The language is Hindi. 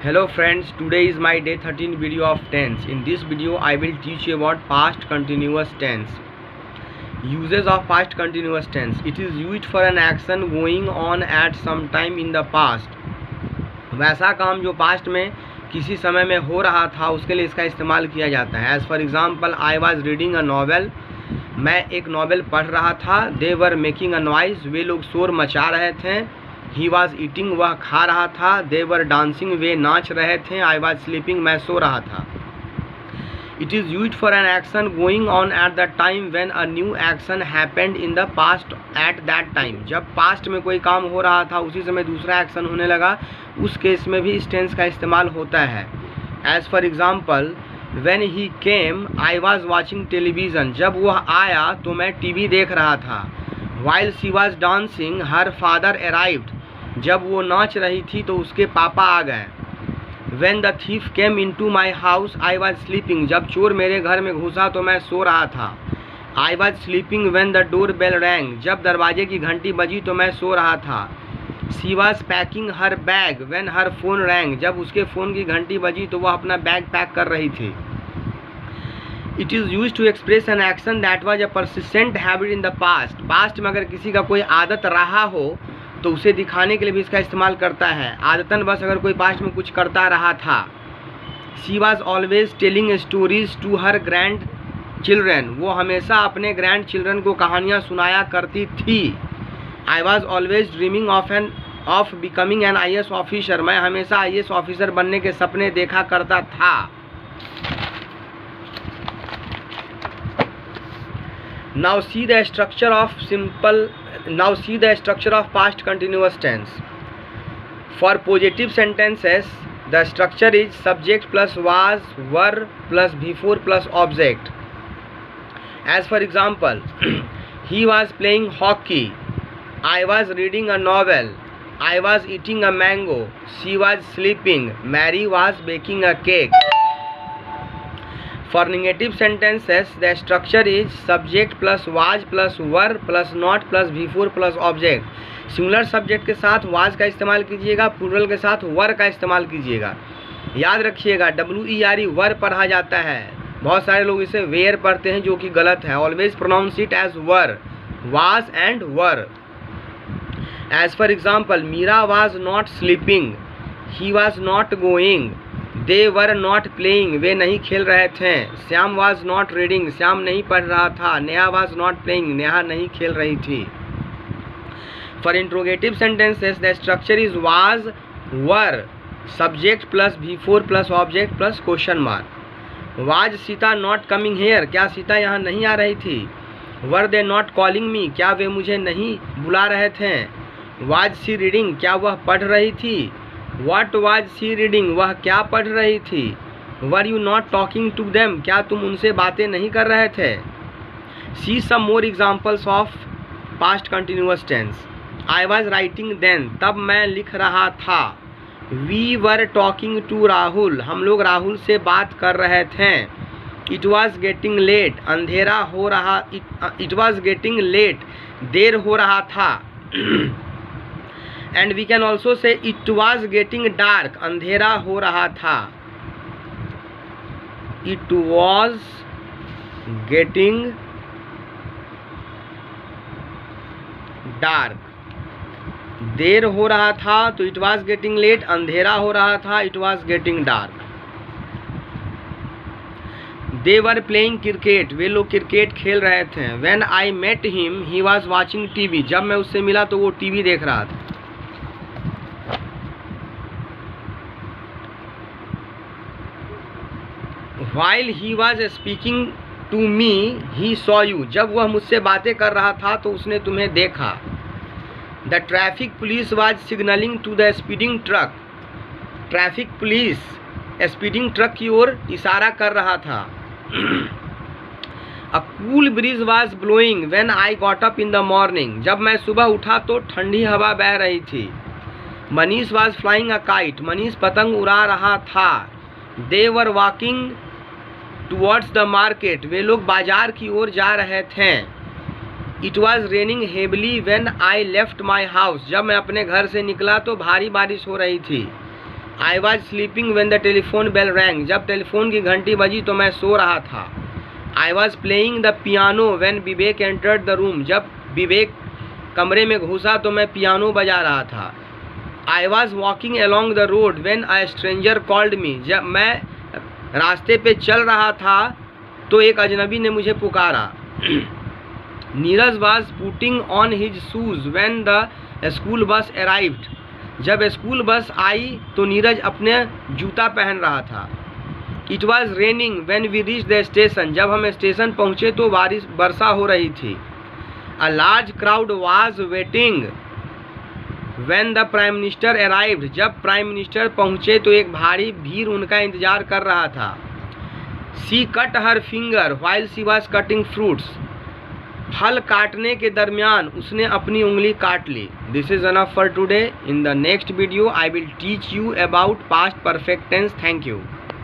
Hello friends, today is my day 13 video of tense. In this video I will teach you about past continuous tense. Uses of past continuous tense. It is used for an action going on at some time in the past. वैसा काम जो पास्ट में किसी समय में हो रहा था उसके लिए इसका इस्तेमाल किया जाता है. As for example, I was reading a novel. मैं एक नॉवेल पढ़ रहा था. दे वर मेकिंग अ नॉइज. वे लोग शोर मचा रहे थे. He was eating. वह खा रहा था. दे वर डांसिंग. वे नाच रहे थे. आई वॉज स्लीपिंग. मैं सो रहा था. It is used for an action going on at the time when a new action happened in the past at that time. जब पास्ट में कोई काम हो रहा था उसी समय दूसरा एक्शन होने लगा, उस केस में भी इस टेंस का इस्तेमाल होता है. As for example, when he came I was watching television. जब वह आया तो मैं टीवी देख रहा था. While she was dancing her father arrived. जब वो नाच रही थी तो उसके पापा आ गए. When the thief came into my house, I was sleeping. जब चोर मेरे घर में घुसा तो मैं सो रहा था. I was sleeping when the doorbell rang. जब दरवाजे की घंटी बजी तो मैं सो रहा था. She was packing her bag when her phone rang. जब उसके फ़ोन की घंटी बजी तो वह अपना बैग पैक कर रही थी. It is used to express an action that was a persistent habit in the past. Past में अगर किसी का कोई आदत रहा हो तो उसे दिखाने के लिए भी इसका इस्तेमाल करता है. आदतन बस अगर कोई पास्ट में कुछ करता रहा था. She was always telling stories to her grandchildren. वो हमेशा अपने ग्रैंड चिल्ड्रन को कहानियाँ सुनाया करती थी. I was always dreaming of becoming an IAS officer. मैं हमेशा IAS ऑफिसर बनने के सपने देखा करता था. Now see the structure of past continuous tense. For positive sentences, the structure is subject plus was, were plus before plus object. As for example, he was playing hockey. I was reading a novel. I was eating a mango. She was sleeping. Mary was baking a cake. For negative sentences, the structure is subject plus was plus were plus not plus before plus object. Singular subject के साथ was का इस्तेमाल कीजिएगा, प्लूरल के साथ were का इस्तेमाल कीजिएगा. याद रखिएगा WERE वर पढ़ा जाता है. बहुत सारे लोग इसे वेयर पढ़ते हैं जो कि गलत है. Always pronounce it as were. was and were. As for example, Meera was not sleeping. He was not going. They were not playing. वे नहीं खेल रहे थे. Shyam was not reading. Shyam नहीं पढ़ रहा था. Neha was not playing. Neha नहीं खेल रही थी. For interrogative sentences the structure is was, were, subject plus before plus object plus question mark. Was Sita not coming here. क्या सीता यहाँ नहीं आ रही थी. Were they not calling me. क्या वे मुझे नहीं बुला रहे थे. Was she reading. क्या वह पढ़ रही थी. What was she reading? वह क्या पढ़ रही थी. Were you not talking to them? क्या तुम उनसे बातें नहीं कर रहे थे. See some more examples of past continuous tense. I was writing then. तब मैं लिख रहा था. We were talking to Rahul. हम लोग राहुल से बात कर रहे थे. It was getting late. अंधेरा हो रहा. It was getting late. देर हो रहा था. And we can also say it was getting dark. अंधेरा हो रहा था. It was getting dark. देर हो रहा था तो it was getting late. अंधेरा हो रहा था. It was getting dark. They were playing cricket. वे लोग क्रिकेट खेल रहे थे. When I met him, he was watching TV. जब मैं उससे मिला तो वो टीवी देख रहा था. While he was speaking to me, he saw you. जब वह मुझसे बातें कर रहा था तो उसने तुम्हें देखा. The traffic police was signaling to the speeding truck. Traffic police speeding truck की ओर इशारा कर रहा था. A cool breeze was blowing when I got up in the morning. जब मैं सुबह उठा तो ठंडी हवा बह रही थी. Manish was flying a kite. Manish पतंग उड़ा रहा था. They were walking towards the market. वे लोग बाजार की ओर जा रहे थे. It was raining heavily when I left my house. जब मैं अपने घर से निकला तो भारी बारिश हो रही थी. I was sleeping when the telephone bell rang, जब टेलीफोन की घंटी बजी तो मैं सो रहा था। I was playing the piano when Vivek entered the room, जब विवेक कमरे में घुसा तो मैं पियानो बजा रहा था। I was walking along the road when a stranger called me, जब मैं रास्ते पे चल रहा था तो एक अजनबी ने मुझे पुकारा। Neeraj was putting on his shoes when the school bus arrived, जब स्कूल बस आई तो नीरज अपने जूता पहन रहा था। It was raining when we reach the station, जब हम स्टेशन पहुँचे तो वर्षा हो रही थी। A large crowd was waiting when the prime minister arrived, जब प्राइम मिनिस्टर पहुँचे तो एक भारी भीड़ उनका इंतजार कर रहा था। She cut her finger while she was cutting fruits, फल काटने के दरमियान उसने अपनी उंगली काट ली। This is enough for today. In the next video I will teach you about past perfect tense. Thank you.